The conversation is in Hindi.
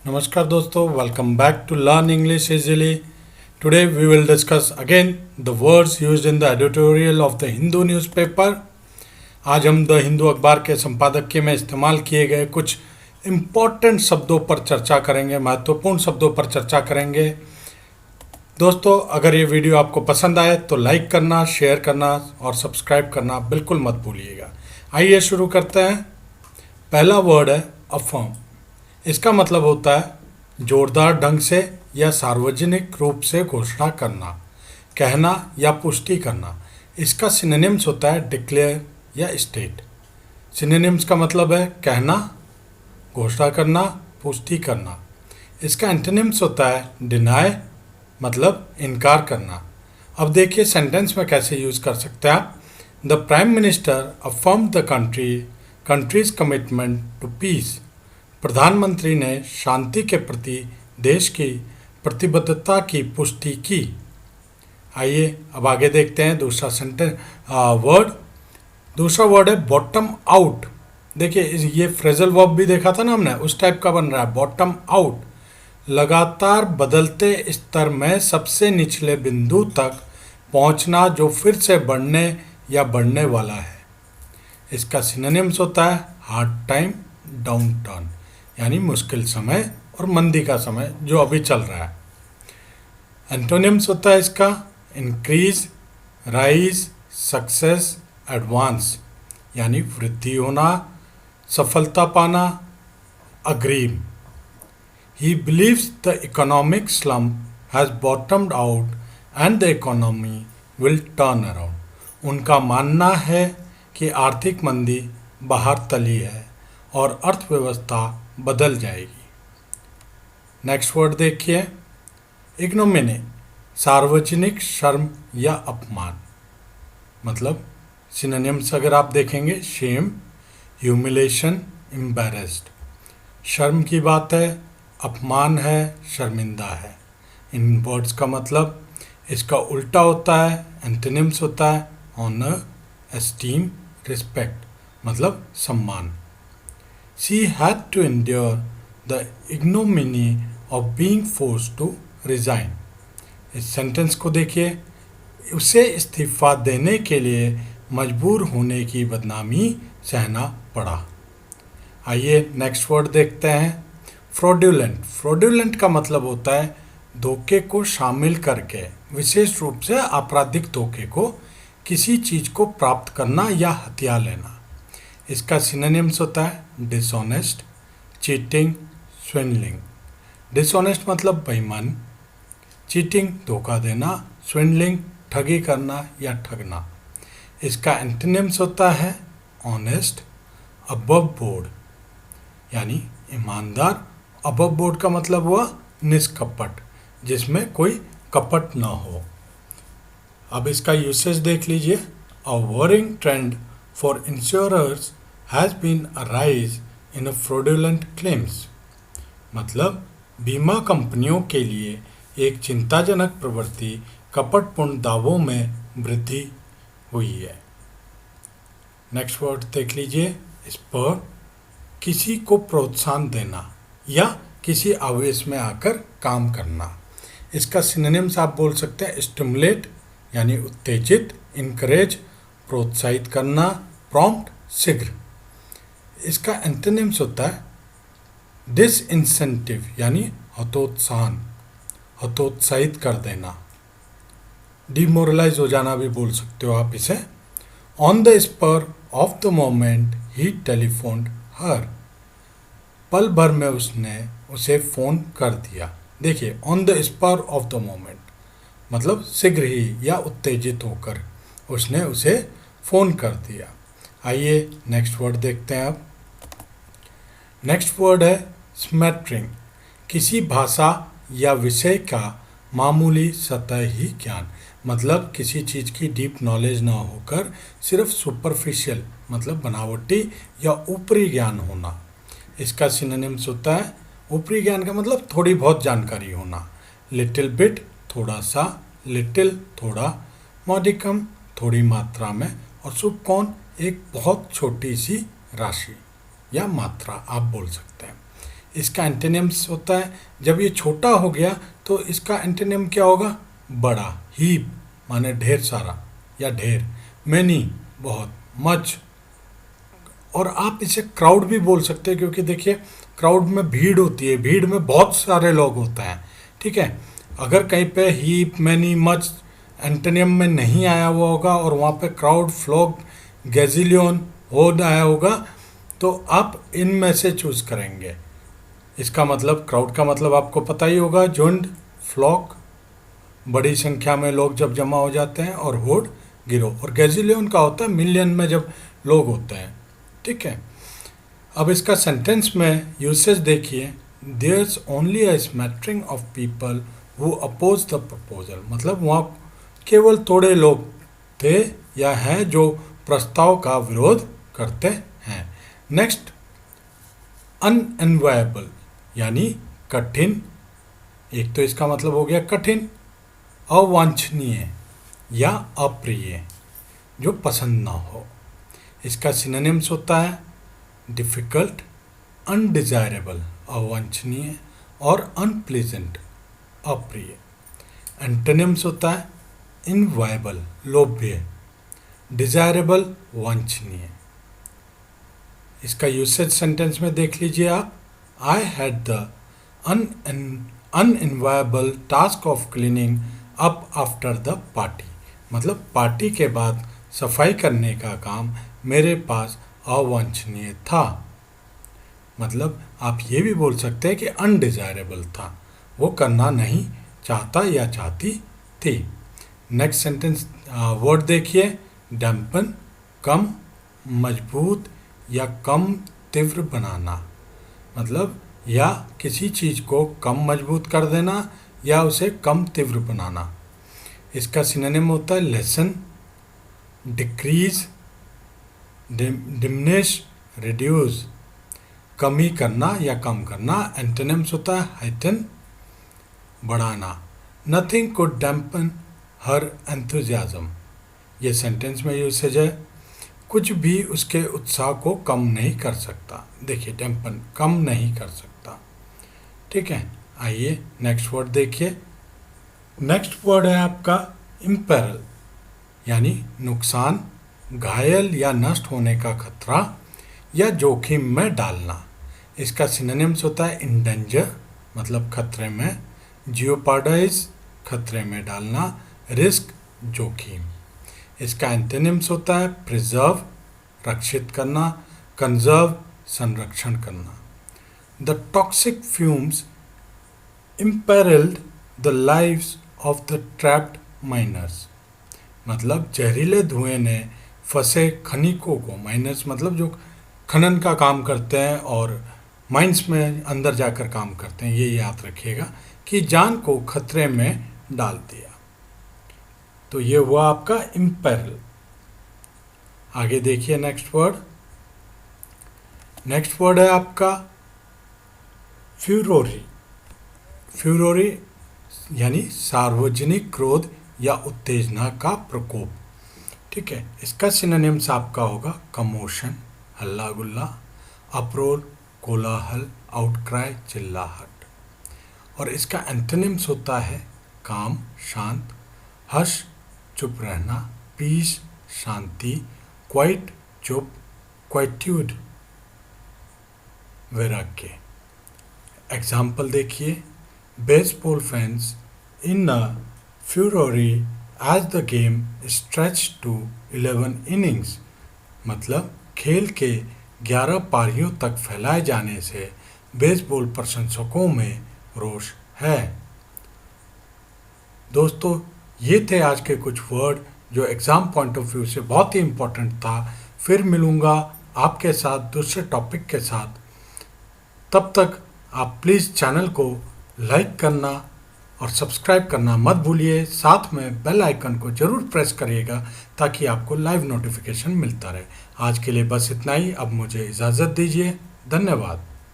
Namaskar dosto, welcome back to Learn English Easily. Today we will discuss again the words used in the editorial of the Hindu newspaper. आज हम द हिंदू अखबार के संपादकीय में इस्तेमाल किए गए कुछ इम्पॉर्टेंट शब्दों पर चर्चा करेंगे, महत्वपूर्ण शब्दों पर चर्चा करेंगे। दोस्तों, अगर ये वीडियो आपको पसंद आए तो लाइक करना, शेयर करना और सब्सक्राइब करना बिल्कुल मत भूलिएगा। आइए शुरू करते हैं। पहला वर्ड है अफर्म। इसका मतलब होता है जोरदार ढंग से या सार्वजनिक रूप से घोषणा करना, कहना या पुष्टि करना। इसका सिनोनिम्स होता है डिक्लेयर या स्टेट। सिनोनिम्स का मतलब है कहना, घोषणा करना, पुष्टि करना। इसका एंटोनिम्स होता है डिनाई, मतलब इनकार करना। अब देखिए सेंटेंस में कैसे यूज़ कर सकते हैं आप। The prime minister affirm the country's commitment to peace. प्रधानमंत्री ने शांति के प्रति देश की प्रतिबद्धता की पुष्टि की। आइए अब आगे देखते हैं दूसरा वर्ड। दूसरा वर्ड है बॉटम आउट। देखिए ये फ्रेजल वर्ब भी देखा था ना हमने, उस टाइप का बन रहा है बॉटम आउट। लगातार बदलते स्तर में सबसे निचले बिंदु तक पहुंचना जो फिर से बढ़ने या बढ़ने वाला है। इसका सिनोनिम्स होता है हार्ड टाइम, डाउन टर्न, यानी मुश्किल समय और मंदी का समय जो अभी चल रहा है। एंटोनिम्स होता है इसका इंक्रीज, राइज, सक्सेस, एडवांस, यानी वृद्धि होना, सफलता पाना, अग्रीम। He believes the economic slump has bottomed out and the economy will turn around. उनका मानना है कि आर्थिक मंदी बाहर तली है और अर्थव्यवस्था बदल जाएगी। नेक्स्ट वर्ड देखिए इग्नोमिनी। सार्वजनिक शर्म या अपमान। मतलब सिनोनिम्स अगर आप देखेंगे शेम, ह्यूमिलेशन, एम्बैरेस्ड। शर्म की बात है, अपमान है, शर्मिंदा है। इन वर्ड्स का मतलब इसका उल्टा होता है, एंटोनिम्स होता है ऑनर, एस्टीम, रिस्पेक्ट, मतलब सम्मान। She had to endure the ignominy of being forced to resign. इस सेंटेंस को देखिए, उसे इस्तीफा देने के लिए मजबूर होने की बदनामी सहना पड़ा। आइए नेक्स्ट वर्ड देखते हैं फ्रॉड्यूलेंट। फ्रॉड्यूलेंट का मतलब होता है धोखे को शामिल करके, विशेष रूप से आपराधिक धोखे को, किसी चीज़ को प्राप्त करना या हथिया लेना। इसका सिनोनिम्स होता है डिसऑनेस्ट, चीटिंग, स्विंडलिंग। डिसऑनेस्ट मतलब बेईमान, चीटिंग धोखा देना, स्विंडलिंग ठगी करना या ठगना। इसका एंटोनिम्स होता है ऑनेस्ट, अबव बोर्ड, यानी ईमानदार। अबव बोर्ड का मतलब हुआ निष्कपट, जिसमें कोई कपट ना हो। अब इसका यूसेज देख लीजिए। A worrying trend for insurers has been a rise in a fraudulent claims। मतलब बीमा कंपनियों के लिए एक चिंताजनक प्रवृत्ति कपटपूर्ण दावों में वृद्धि हुई है। नेक्स्ट वर्ड देख लीजिए स्पर। किसी को प्रोत्साहन देना या किसी आवेश में आकर काम करना। इसका सिनोनिम्स आप बोल सकते हैं स्टिमुलेट, यानी उत्तेजित, इनकरेज, प्रोत्साहित करना, प्रॉम्प्ट, शीघ्र। इसका एंटोनिम्स होता है डिसइंसेंटिव, यानी हतोत्साहन, हतोत्साहित कर देना। डिमोरलाइज हो जाना भी बोल सकते हो आप इसे। On the spur of the moment ही टेलीफोन्ड हर। पल भर में उसने उसे फ़ोन कर दिया। देखिए on the spur of the moment मतलब शीघ्र ही या उत्तेजित होकर उसने उसे फ़ोन कर दिया। आइए नेक्स्ट वर्ड देखते हैं अब। नेक्स्ट वर्ड है स्मैटरिंग। किसी भाषा या विषय का मामूली सतही ज्ञान, मतलब किसी चीज़ की डीप नॉलेज ना होकर सिर्फ सुपरफिशियल मतलब बनावटी या ऊपरी ज्ञान होना। इसका सिनोनिम्स होता है ऊपरी ज्ञान का मतलब थोड़ी बहुत जानकारी होना। लिटिल बिट थोड़ा सा, लिटिल थोड़ा, मॉडिकम थोड़ी मात्रा में, और सुबकॉन एक बहुत छोटी सी राशि या मात्रा आप बोल सकते हैं। इसका एंटोनिम्स होता है, जब ये छोटा हो गया तो इसका एंटोनिम क्या होगा? बड़ा। हीप माने ढेर सारा या ढेर, मैनी बहुत, मच, और आप इसे क्राउड भी बोल सकते हैं क्योंकि देखिए क्राउड में भीड़ होती है, भीड़ में बहुत सारे लोग होते हैं, ठीक है। अगर कहीं पे हीप, मैनी, मच एंटोनिम में नहीं आया हुआ होगा और वहाँ पे क्राउड, फ्लॉक, गैजिलियन, होड आया होगा तो आप इनमें से चूज करेंगे। इसका मतलब क्राउड का मतलब आपको पता ही होगा, झुंड, फ्लॉक, बड़ी संख्या में लोग जब जमा हो जाते हैं, और होड गिरोह, और गैजिलियन का होता है मिलियन में जब लोग होते हैं, ठीक है। अब इसका सेंटेंस में यूसेज देखिए, there's only a smattering of people who oppose the proposal, मतलब वहाँ केवल थोड़े लोग थे या हैं जो प्रस्ताव का विरोध करते हैं। नेक्स्ट, अनएनवायबल यानी कठिन, एक तो इसका मतलब हो गया कठिन, अवांछनीय या अप्रिय, जो पसंद ना हो। इसका सिनोनिम्स होता है डिफ़िकल्ट, अनडिजायरेबल अवांछनीय, और अनप्लीजेंट अप्रिय। एंटोनिम्स होता है इनवायबल लोभ्य, डिजायरेबल वांछनीय। इसका यूसेज सेंटेंस में देख लीजिए आप, I had the unenviable task of cleaning up after the party, मतलब पार्टी के बाद सफाई करने का काम मेरे पास अवांछनीय था। मतलब आप ये भी बोल सकते हैं कि अनडिजायरेबल था, वो करना नहीं चाहता या चाहती थी। नेक्स्ट सेंटेंस वर्ड देखिए, डैम्पन कम, मजबूत या कम तीव्र बनाना, मतलब या किसी चीज़ को कम मजबूत कर देना या उसे कम तीव्र बनाना। इसका सिनोनिम होता है लेसन, डिक्रीज, डिमिनिश, रिड्यूस, कमी करना या कम करना। एंटोनिम्स होता है हाइटन, बढ़ाना। Nothing could dampen her enthusiasm, ये सेंटेंस में यूसेज है, कुछ भी उसके उत्साह को कम नहीं कर सकता। देखिए डैम्पन कम नहीं कर सकता, ठीक है। आइए नेक्स्ट वर्ड देखिए। नेक्स्ट वर्ड है आपका इम्पेरल, यानी नुकसान, घायल या नष्ट होने का खतरा या जोखिम में डालना। इसका सिनोनिम्स होता है इंडेंजर, मतलब खतरे में, जियोपार्डाइज खतरे में डालना, रिस्क जोखिम। इसका एंटोनिम्स होता है प्रिजर्व रक्षित करना, कंजर्व संरक्षण करना। The toxic fumes imperiled the lives of the trapped miners, मतलब जहरीले धुएं ने फंसे खनिकों को, माइनर्स मतलब जो खनन का काम करते हैं और माइंस में अंदर जाकर काम करते हैं, ये याद रखिएगा, कि जान को खतरे में डाल दिया। तो ये हुआ आपका इम्पेरल। आगे देखिए नेक्स्ट वर्ड। नेक्स्ट वर्ड है आपका फ्यूरोरी। फ्यूरोरी यानी सार्वजनिक क्रोध या उत्तेजना का प्रकोप, ठीक है। इसका सिनोनिम्स आपका होगा कमोशन हल्ला गुल्ला, अप्रोल कोलाहल, आउटक्राई चिल्लाहट। और इसका एंटोनिम्स होता है काम शांत, हर्ष चुप रहना, पीस शांति, क्वाइट चुप, क्वाइट्यूड वैराग्य। एग्जाम्पल देखिए, baseball fans in a furore as the game stretch to 11 innings, मतलब खेल के 11 पारियों तक फैलाए जाने से बेसबॉल प्रशंसकों में रोष है। दोस्तों ये थे आज के कुछ वर्ड जो एग्ज़ाम पॉइंट ऑफ व्यू से बहुत ही इम्पोर्टेंट था। फिर मिलूँगा आपके साथ दूसरे टॉपिक के साथ। तब तक आप प्लीज़ चैनल को लाइक करना और सब्सक्राइब करना मत भूलिए। साथ में बेल आइकन को ज़रूर प्रेस करिएगा ताकि आपको लाइव नोटिफिकेशन मिलता रहे। आज के लिए बस इतना ही। अब मुझे इजाज़त दीजिए। धन्यवाद।